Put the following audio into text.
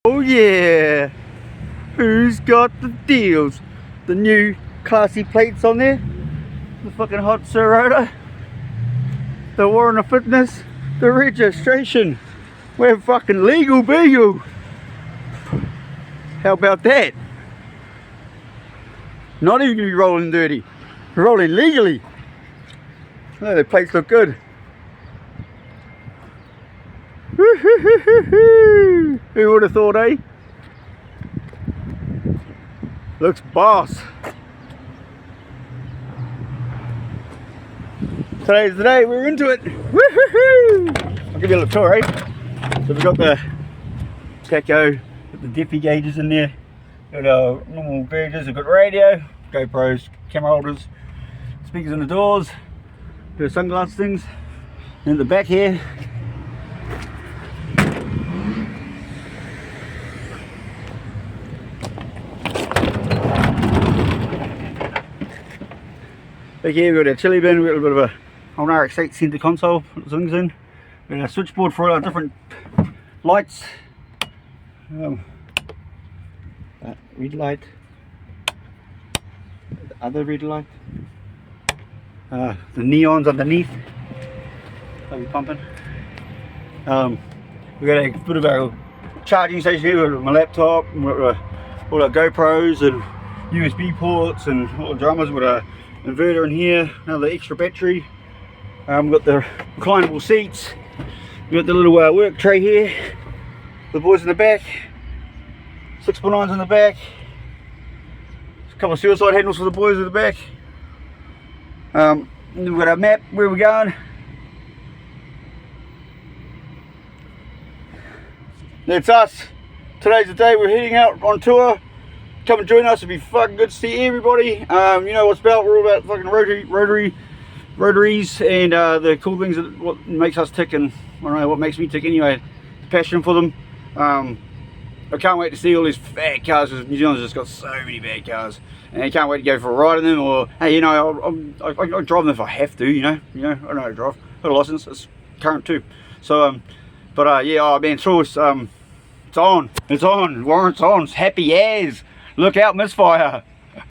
Oh yeah, who's got the deals? The new classy plates on there, the fucking hot sir0ta, the Warren Fitness, the registration. We're fucking legal beagle. How about that? Not even gonna be rolling dirty, we're rolling legally. Oh, the plates look good. Who would have thought, eh? Looks boss. Today's the day, we're into it. Woohoo! I'll give you a little tour, eh? So we've got the tacho, got the diffy gauges in there, got our normal gauges, we've got radio, GoPros, camera holders, speakers in the doors, the sunglass things, and the back here. Back here we've got our chili bin, we've got a bit of a old RX-8 center console, put things in. We've got a switchboard for all our different lights. Red light, the other red light, the neons underneath, they'll be pumping. We've got a bit of our charging station here, we've got my laptop, we've got all our GoPros and USB ports and all the drummers. We've got a inverter in here, another extra battery. We've got the reclinable seats, we've got the little work tray here, the boys in the back, 6x9s in the back, a couple of suicide handles for the boys in the back. And we've got our map, where we're going. That's us. Today's the day, we're heading out on tour. Come and join us, it'll be fucking good to see everybody. You know what's about, we're all about fucking rotaries and the cool things that what makes us tick, and I don't know what makes me tick anyway, passion for them. I can't wait to see all these fat cars, because New Zealand's just got so many bad cars, and I can't wait to go for a ride in them, or hey, you know, I drive them if I have to, you know, I know how to drive, I've got a license, it's current too. So yeah, oh man, so it's on, Warren's on, it's happy as. Look out, misfire.